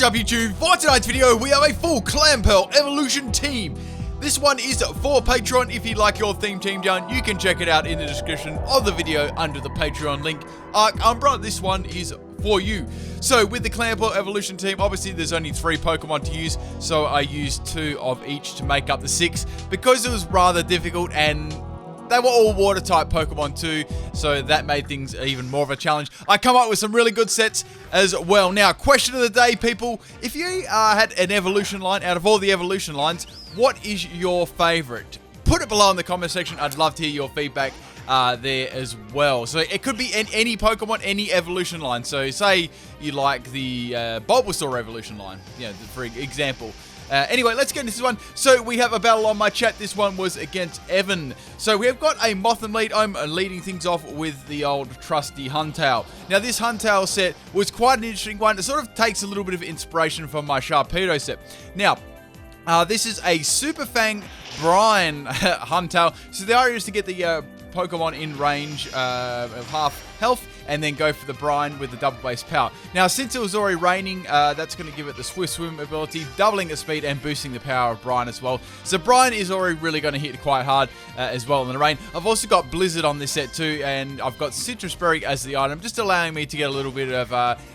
What's up YouTube? For tonight's video, we have a full Clamperl evolution team. This one is for Patreon. If you'd like your theme team done, you can check it out in the description of the video under the Patreon link. Arc Umbra, this one is for you. So with the Clamperl evolution team, obviously there's only 3 Pokemon to use, so I used 2 of each to make up the 6 because it was rather difficult and they were all water type Pokemon too, so that made things even more of a challenge. I come up with some really good sets as well. Now, question of the day, people. If you had an evolution line, out of all the evolution lines, what is your favorite? Put it below in the comment section. I'd love to hear your feedback there as well. So it could be any Pokemon, any evolution line. So say you like the Bulbasaur evolution line, you know, for example. Anyway, let's get into this one. So we have a battle on my chat. This one was against Evan. So we have got a Motham lead. I'm leading things off with the old trusty Huntail. Now this Huntail set was quite an interesting one. It sort of takes a little bit of inspiration from my Sharpedo set. Now, this is a Super Fang Brine Huntail. So the idea is to get the Pokemon in range of half health and then go for the Brine with the double base power. Now, since it was already raining, that's going to give it the Swift Swim ability, doubling its speed and boosting the power of Brine as well. So Brine is already really going to hit quite hard as well in the rain. I've also got Blizzard on this set too, and I've got Citrus Berry as the item, just allowing me to get a little bit of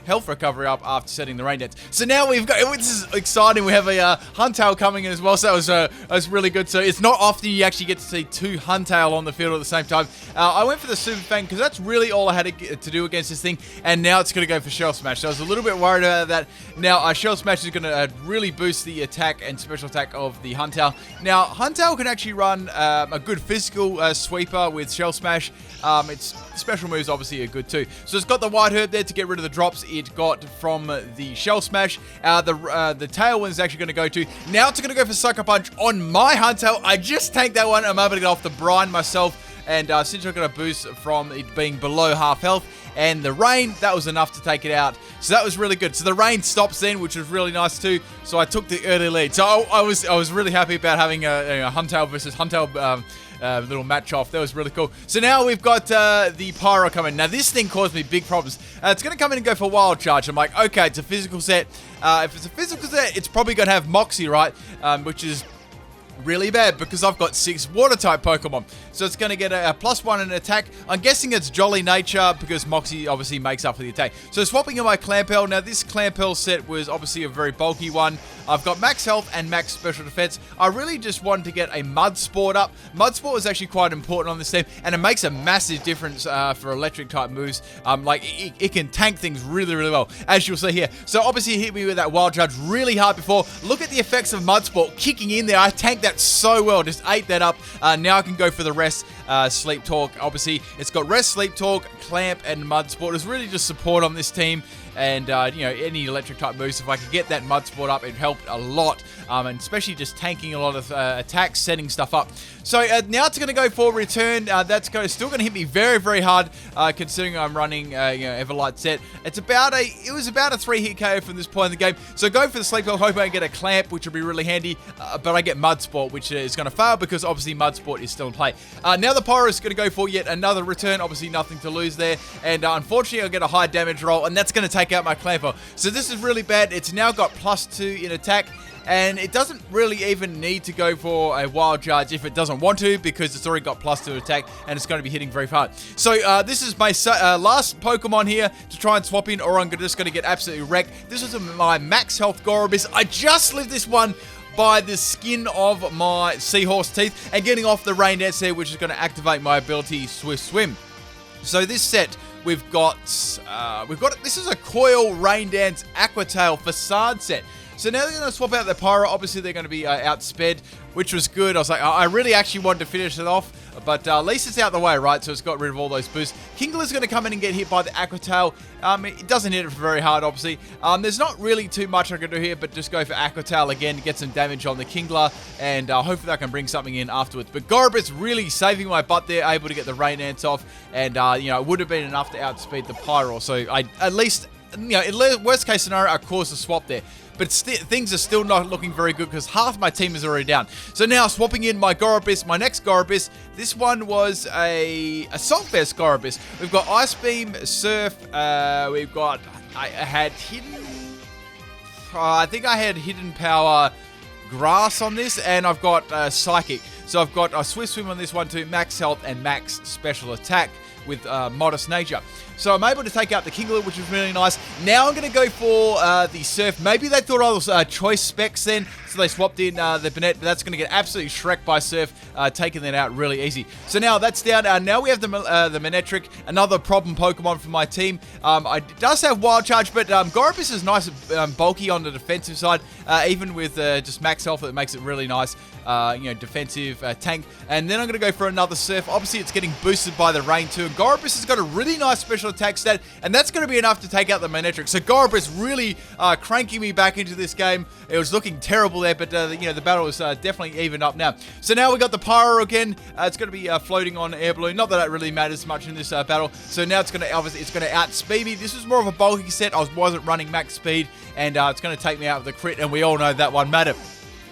health recovery up after setting the rain dance. So now we've got, this is exciting, we have a Huntail coming in as well, so that was really good. So it's not often you actually get to see 2 Huntail on the field at the same time. I went for the Super Fang because that's really all I had to do against this thing, and now it's going to go for Shell Smash. So I was a little bit worried about that. Now Shell Smash is going to really boost the attack and special attack of the Huntail. Now Huntail can actually run a good physical sweeper with Shell Smash. Its special moves obviously are good too. So it's got the White Herb there to get rid of the drops it got from the Shell Smash. The Tailwind is actually going to go to. Now it's going to go for Sucker Punch on my Huntail. I just tanked that one. I'm able to get off the Brine myself. And since I'm going to boost from it being below half health, and the rain, that was enough to take it out. So that was really good. So the rain stops then, which was really nice too. So I took the early lead. So I was really happy about having a Huntail versus Huntail little match off. That was really cool. So now we've got the Pyro coming. Now this thing caused me big problems. It's going to come in and go for Wild Charge. I'm like, okay, it's a physical set. If it's a physical set, it's probably going to have Moxie, right? Which is really bad because I've got 6 water type Pokemon. So it's going to get a +1 in attack. I'm guessing it's Jolly Nature because Moxie obviously makes up for the attack. So swapping in my Clamperl. Now this Clamperl set was obviously a very bulky one. I've got max health and max special defense. I really just wanted to get a Mud Sport up. Mud Sport is actually quite important on this team, and it makes a massive difference for electric type moves. Like it can tank things really, really well, as you'll see here. So obviously it hit me with that Wild Charge really hard before. Look at the effects of Mud Sport kicking in there. I tanked that so well, just ate that up. Now I can go for the rest. Sleep Talk, obviously it's got Rest, Sleep Talk, Clamp, and Mud Sport. It's really just support on this team. And, you know, any electric type moves, if I could get that Mud Sport up, it helped a lot. And especially just tanking a lot of attacks, setting stuff up. So now it's going to go for Return. That's still going to hit me very, very hard, considering I'm running, you know, Everlight set. It was about a 3-hit KO from this point in the game. So go for the Sleep Talk, hoping I get a Clamp, which will be really handy. But I get Mud Sport, which is going to fail because obviously Mud Sport is still in play. Now the Pyro is going to go for yet another Return. Obviously nothing to lose there. And unfortunately I'll get a high damage roll, and that's going to take out my Clamperl. So this is really bad. It's now got +2 in attack, and it doesn't really even need to go for a Wild Charge if it doesn't want to, because it's already got +2 attack, and it's going to be hitting very hard. So this is my last Pokemon here to try and swap in, or I'm just going to get absolutely wrecked. This is my max health Gorebyss. I just lived this one by the skin of my seahorse teeth and getting off the rain dance there, which is going to activate my ability Swift Swim. So this set, we've got this is a Coil Rain Dance Aquatail Facade set. So now they're going to swap out the Pyro. Obviously they're going to be outsped, which was good. I was like, I really actually wanted to finish it off, but at least it's out the way, right? So it's got rid of all those boosts. Kingler's going to come in and get hit by the Aquatail. It doesn't hit it very hard, obviously. There's not really too much I can do here, but just go for Aquatail again to get some damage on the Kingler, and hopefully I can bring something in afterwards. But Gorebyss really saving my butt there, able to get the Rain Dance off, and you know, it would have been enough to outspeed the Pyro. So I at least, you know, in worst case scenario, I caused a swap there. But things are still not looking very good because half my team is already down. So now swapping in my Gorebyss, my next Gorebyss. This one was a Assault Vest Gorebyss. We've got Ice Beam, Surf. We've got I had hidden I think I had Hidden Power Grass on this, and I've got Psychic. So I've got a Swift Swim on this one too, Max Health and Max Special Attack with Modest Nature. So I'm able to take out the Kingler, which is really nice. Now I'm going to go for the Surf. Maybe they thought I was choice specs then, so they swapped in the Banette, but that's going to get absolutely shreked by Surf, taking that out really easy. So now that's down. Now we have the Manectric, another problem Pokemon for my team. It does have Wild Charge, but Gorebyss is nice and bulky on the defensive side, even with just Max Health, it makes it really nice. Defensive tank. And then I'm going to go for another Surf. Obviously, it's getting boosted by the Rain too. And Gorebyss has got a really nice special attack stat, and that's going to be enough to take out the Manectric. So Gorebyss really cranking me back into this game. It was looking terrible there, but the battle is definitely evened up now. So now we got the Pyro again. It's going to be floating on air balloon. Not that it really matters much in this battle. So now it's going to outspeed me. This was more of a bulky set. I wasn't running max speed, and it's going to take me out with the crit, and we all know that one mattered.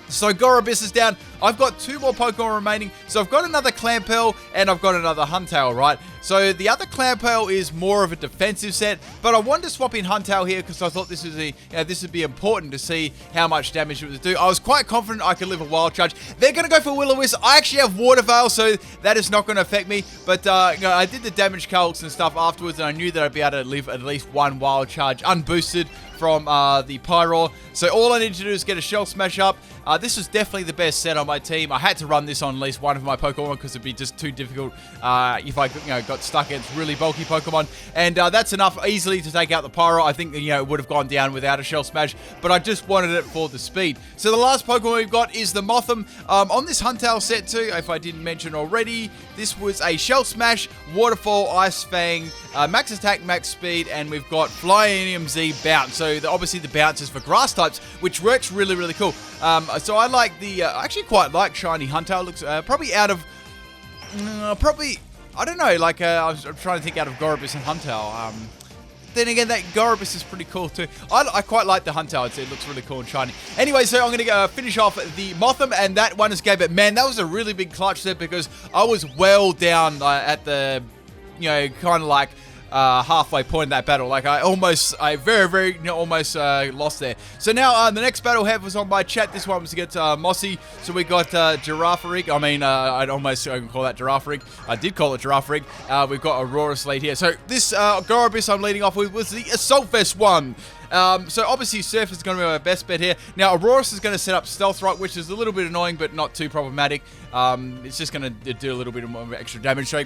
So Gorebyss is down. I've got 2 more Pokemon remaining. So I've got another Clamperl and I've got another Huntail, right? So the other Clamperl is more of a defensive set, but I wanted to swap in Huntail here because I thought this would be important to see how much damage it would do. I was quite confident I could live a Wild Charge. They're going to go for Will-O-Wisp. I actually have Water Veil, so that is not going to affect me. But I did the damage calcs and stuff afterwards, and I knew that I'd be able to live at least 1 Wild Charge unboosted from the Pyro. So all I need to do is get a Shell Smash up. This is definitely the best set on my team. I had to run this on at least one of my Pokemon because it'd be just too difficult if I got stuck against really bulky Pokemon. And that's enough easily to take out the Pyro. I think it would have gone down without a Shell Smash, but I just wanted it for the speed. So the last Pokemon we've got is the Mothim. On this Huntail set too, if I didn't mention already, this was a Shell Smash, Waterfall, Ice Fang, Max Attack, Max Speed, and we've got Flyinium Z Bounce. So obviously the bounce is for grass types, which works really, really cool. So I like I actually quite like Shiny Huntail. Looks probably out of, I don't know, like I'm trying to think out of Gorebyss and Huntail. Then again, that Gorebyss is pretty cool too. I quite like the Huntail. It looks really cool and shiny. Anyway, so I'm going to finish off the Mothim, and that one is game. But man, that was a really big clutch set because I was well down at the, kind of like halfway point in that battle. Like I very, very almost lost there. So now the next battle head was on my chat. This one was against Mossy. So we got Girafarig. I mean, I'd almost call that Girafarig. I did call it Girafarig. We've got Aurora's lead here. So this Gorebyss I'm leading off with was the Assault Vest one. So obviously Surf is going to be my best bet here. Now Aurora's is going to set up Stealth Rock, which is a little bit annoying, but not too problematic. It's just going to do a little bit more extra damage. So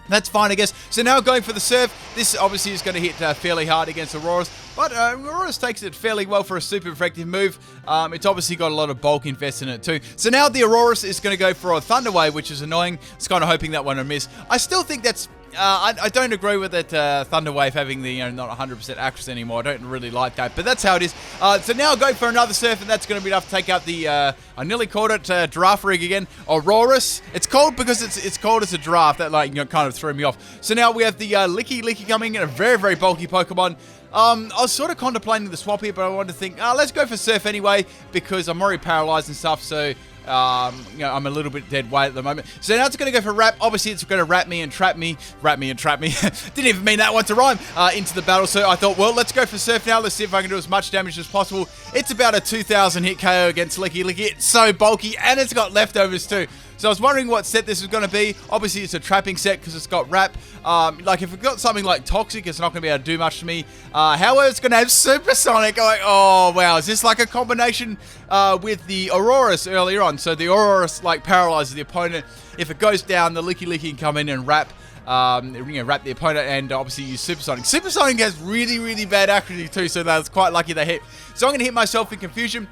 that's fine, I guess. So now going for the Surf. This obviously is going to hit fairly hard against Aurora's, but Aurora's takes it fairly well for a super effective move. It's obviously got a lot of bulk invested in it too. So now the Aurora's is going to go for a Thunder Wave, which is annoying. It's kind of hoping that one will miss. I still think that's I don't agree with it, Thunder Wave having the not 100% accuracy anymore. I don't really like that, but that's how it is. So now go for another Surf, and that's going to be enough to take out the, I nearly called it Girafarig again, Aurora's. It's called because it's called as a giraffe. That kind of threw me off. So now we have the Licky coming in, a very, very bulky Pokemon. I was sort of contemplating the swap here, but I wanted to think, let's go for Surf anyway, because I'm already paralyzed and stuff, so I'm a little bit dead weight at the moment. So now it's going to go for Wrap. Obviously, it's going to Wrap me and Trap me. Didn't even mean that one to rhyme into the battle. So I thought, well, let's go for Surf now. Let's see if I can do as much damage as possible. It's about a 2,000 hit KO against Licky. It's so bulky, and it's got leftovers too. So I was wondering what set this was going to be. Obviously, it's a trapping set because it's got Wrap. If it's got something like Toxic, it's not going to be able to do much to me. However, it's going to have Supersonic. Oh, wow. Is this like a combination with the Aurora's earlier on? So the Aurora's paralyzes the opponent. If it goes down, the Licky can come in and Wrap. Wrap the opponent and obviously use Supersonic. Supersonic has really, really bad accuracy too, so that's quite lucky they hit. So I'm going to hit myself in Confusion.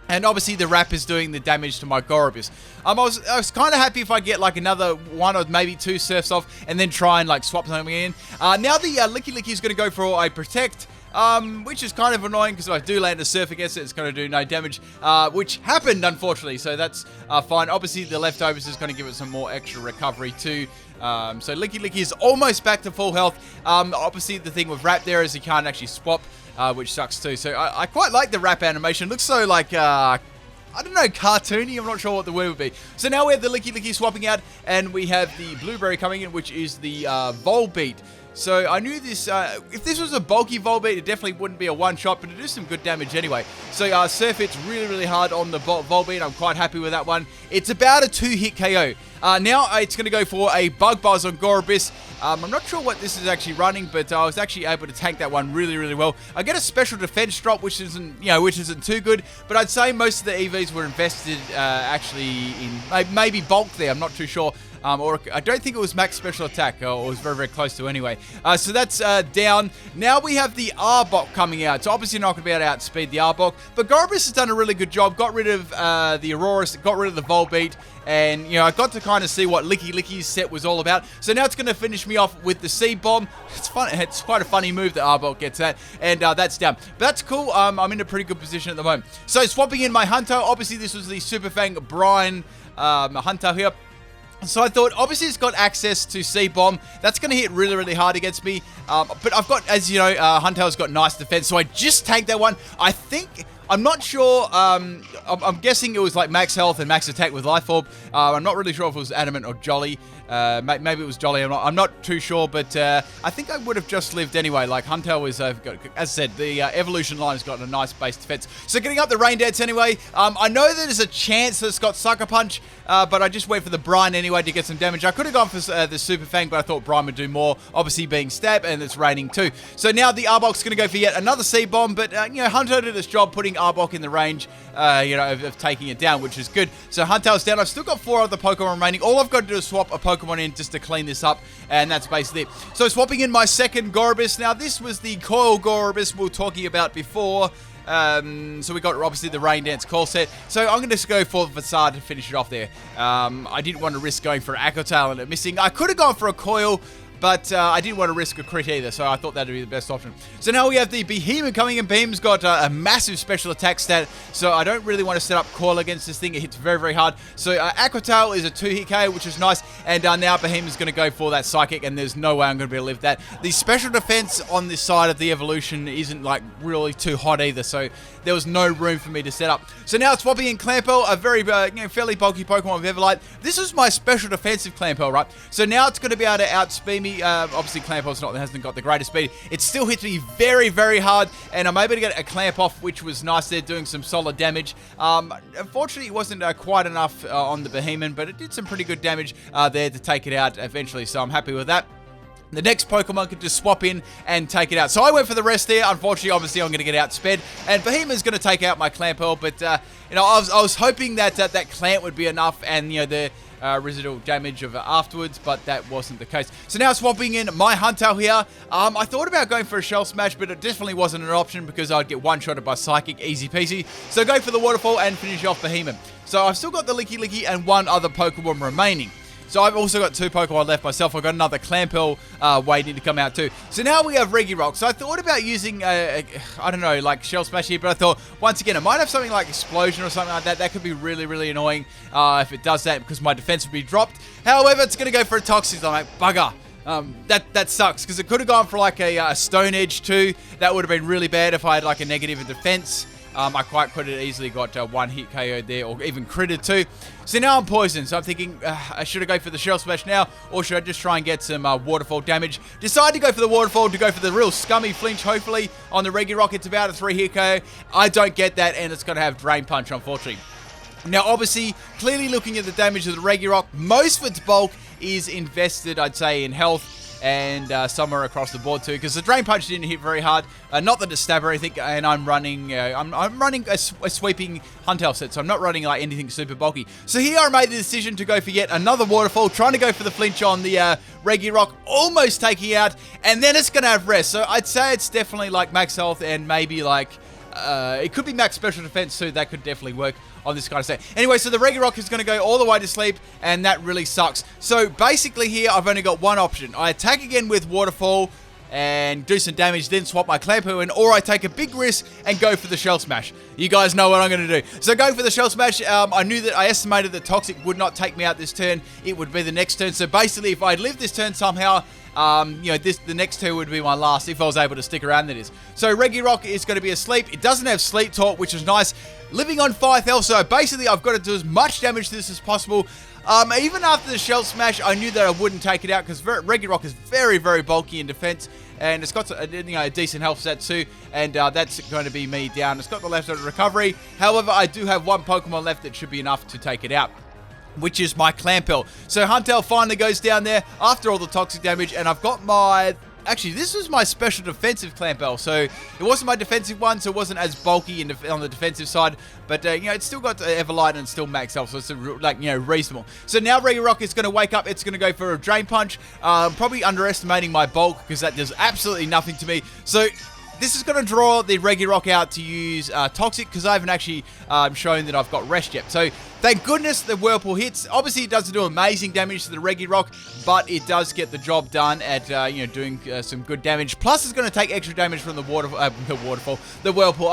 And obviously the Wrap is doing the damage to my Gorebyss. I was kind of happy if I get another 1 or maybe 2 Surfs off and then try and swap something in. Now the Licky is going to go for a Protect. Which is kind of annoying because if I do land a Surf against it, it's going to do no damage, which happened, unfortunately, so that's fine. Obviously, the leftovers is going to give it some more extra recovery too. So Licky is almost back to full health. Obviously, the thing with Wrap there is you can't actually swap, which sucks too. So I quite like the Wrap animation. It looks so I don't know, cartoony. I'm not sure what the word would be. So now we have the Licky swapping out, and we have the Blueberry coming in, which is the Volbeat. So I knew this, if this was a bulky Volbeat, it definitely wouldn't be a one-shot, but it does some good damage anyway. So Surf hits really, really hard on the Volbeat. I'm quite happy with that one. It's about a 2-hit KO. Now it's going to go for a Bug Buzz on Gorebyss. I'm not sure what this is actually running, but I was actually able to tank that one really, really well. I get a special defense drop, which isn't too good, but I'd say most of the EVs were invested actually in maybe bulk there. I'm not too sure. Or I don't think it was max special attack, or it was very, very close to anyway. So that's down. Now we have the Arbok coming out. So obviously not going to be able to outspeed the Arbok, but Gorebyss has done a really good job. Got rid of the Auroras, got rid of the Volbeat, and I got to kind of see what Licky Licky's set was all about. So now it's going to finish me off with the Seed Bomb. It's fun. It's quite a funny move that Arbok gets at, and that's down. But that's cool. I'm in a pretty good position at the moment. So swapping in my Huntail. Obviously this was the Super Fang Brian Huntail here. So I thought, obviously it's got access to Seed Bomb. That's going to hit really, really hard against me. But I've got, as you know, Huntail's got nice defense. So I just tanked that one. I think, I'm not sure, I'm guessing it was like max health and max attack with Life Orb. I'm not really sure if it was Adamant or Jolly. Maybe it was Jolly, I'm not too sure, but I think I would have just lived anyway. Like Huntail was, as I said, the evolution line has got a nice base defense. So getting up the Rain Dance anyway. I know that there's a chance that it's got Sucker Punch, but I just went for the Brian anyway to get some damage. I could have gone for the Super Fang, but I thought Brian would do more, obviously being stab, and it's raining too. So now the Arbok's going to go for yet another Seed Bomb, but Huntail did its job putting Arbok in the range, of taking it down, which is good. So Huntail's down. I've still got 4 other Pokemon remaining. All I've got to do is swap a Pokemon in just to clean this up, and that's basically it. So swapping in my second Gorebyss. Now this was the Coil Gorebyss we were talking about before. So we got obviously the Rain Dance call set. So I'm going to just go for the Facade to finish it off there. I didn't want to risk going for Aquatail and it missing. I could have gone for a Coil, but I didn't want to risk a crit either, so I thought that would be the best option. So now we have the Behemoth coming in. Behemoth's got a massive special attack stat, so I don't really want to set up Coil against this thing. It hits very, very hard. So Aquatail is a 2-hit KO, which is nice, and now Behemoth's going to go for that Psychic, and there's no way I'm going to be able to live that. The special defense on this side of the evolution isn't like really too hot either, so there was no room for me to set up. So now it's swapping in Clamperl, a very fairly bulky Pokemon of Everlight. This is my special defensive Clamperl, right? So now it's going to be able to outspeed me. Obviously Clamperl's hasn't got the greatest speed. It still hits me very, very hard, and I'm able to get a Clamp off, which was nice there, doing some solid damage. Unfortunately, it wasn't quite enough on the Behemoth, but it did some pretty good damage there to take it out eventually, so I'm happy with that. The next Pokemon could just swap in and take it out. So I went for the rest there. Unfortunately, obviously, I'm going to get outsped. And Behemoth's going to take out my Clamperl. But, I was hoping that that Clamp would be enough and, the residual damage of it afterwards. But that wasn't the case. So now swapping in my Huntail here. I thought about going for a Shell Smash, but it definitely wasn't an option because I'd get one-shotted by Psychic, easy peasy. So go for the Waterfall and finish off Behemoth. So I've still got the Licky Licky and 1 other Pokemon remaining. So I've also got 2 Pokemon left myself. I've got another Clamperl waiting to come out too. So now we have Regirock. So I thought about using, I don't know, like Shell Smash here, but I thought, once again, it might have something like Explosion or something like that. That could be really, really annoying if it does that because my defense would be dropped. However, it's going to go for a Toxic. I'm like, bugger. That sucks because it could have gone for like a Stone Edge too. That would have been really bad if I had like a negative in defense. I quite could have easily got 1-hit KO there, or even critted too. So now I'm poisoned, so I'm thinking, should I go for the Shell Smash now, or should I just try and get some Waterfall damage? Decide to go for the Waterfall, to go for the real scummy flinch, hopefully, on the Regirock. It's about a 3-hit KO. I don't get that, and it's going to have Drain Punch, unfortunately. Now, obviously, clearly looking at the damage of the Regirock, most of its bulk is invested, I'd say, in health, and somewhere across the board too, because the Drain Punch didn't hit very hard. Not that it's stab or anything, and I'm running a sweeping Huntail set, so I'm not running like anything super bulky. So here I made the decision to go for yet another Waterfall, trying to go for the flinch on the Regirock, almost taking out, and then it's going to have rest. So I'd say it's definitely like max health and maybe like it could be max special defense too. That could definitely work on this kind of set. Anyway, so the Regirock is going to go all the way to sleep, and that really sucks. So basically here, I've only got one option. I attack again with Waterfall and do some damage, then swap my Clamperl in, or I take a big risk and go for the Shell Smash. You guys know what I'm going to do. So going for the Shell Smash, I estimated that Toxic would not take me out this turn. It would be the next turn. So basically, if I lived this turn somehow, You know, the next two would be my last if I was able to stick around, that is. So Regirock is going to be asleep. It doesn't have sleep talk, which is nice. Living on 5 health, so basically I've got to do as much damage to this as possible. Even after the Shell Smash, I knew that I wouldn't take it out because Regirock is very, very bulky in defense. And it's got a decent health set too, and that's going to be me down. It's got the left on recovery. However, I do have one Pokemon left that should be enough to take it out, which is my Clamperl. So Huntail finally goes down there after all the toxic damage, and I've got my... Actually, this was my special defensive Clamperl, so it wasn't my defensive one, so it wasn't as bulky on the defensive side, but, you know, it's still got Everlight and still max health, so it's, like, you know, reasonable. So now Regirock is going to wake up. It's going to go for a Drain Punch, probably underestimating my bulk, because that does absolutely nothing to me. So this is going to draw the Regirock out to use Toxic, because I haven't actually shown that I've got Rest yet. So thank goodness the Whirlpool hits. Obviously, it doesn't do amazing damage to the Regirock, but it does get the job done at you know, doing some good damage. Plus, it's going to take extra damage from the Whirlpool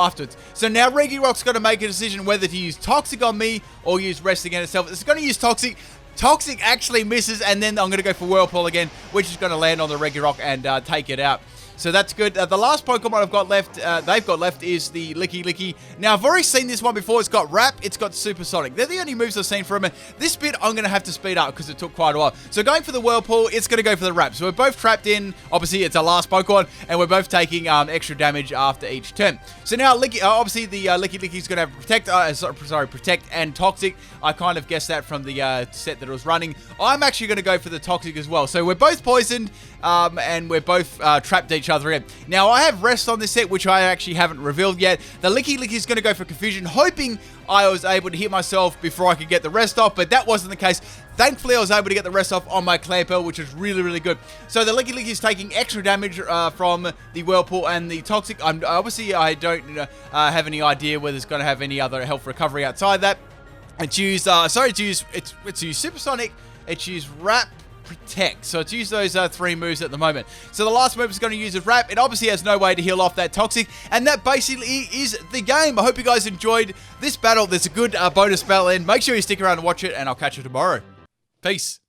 afterwards. So now Regirock's got to make a decision whether to use Toxic on me or use Rest against itself. It's going to use Toxic. Toxic actually misses, and then I'm going to go for Whirlpool again, which is going to land on the Regirock and take it out. So that's good. The last Pokemon I've got left, they've got left, is the Licky. Now, I've already seen this one before. It's got Wrap, it's got Supersonic. They're the only moves I've seen from it. This bit, I'm going to have to speed up because it took quite a while. So going for the Whirlpool, it's going to go for the Wrap. So we're both trapped in. Obviously, it's our last Pokemon, and we're both taking extra damage after each turn. So now, obviously, the Licky's going to have Protect and Toxic. I kind of guessed that from the set that it was running. I'm actually going to go for the Toxic as well. So we're both poisoned, and we're both trapped each other in. Now, I have Rest on this set, which I actually haven't revealed yet. The Licky is going to go for Confusion, hoping I was able to hit myself before I could get the rest off, but that wasn't the case. Thankfully, I was able to get the rest off on my Clamperl, which is really, really good. So the Licky is taking extra damage from the Whirlpool and the Toxic. Obviously, I don't have any idea whether it's going to have any other health recovery outside that. It's used, it's used Supersonic, it's used Wrap, Protect. So it's used those 3 moves at the moment. So the last move is going to use a Wrap. It obviously has no way to heal off that Toxic, and that basically is the game. I hope you guys enjoyed this battle. There's a good bonus battle in. Make sure you stick around and watch it, and I'll catch you tomorrow. Peace.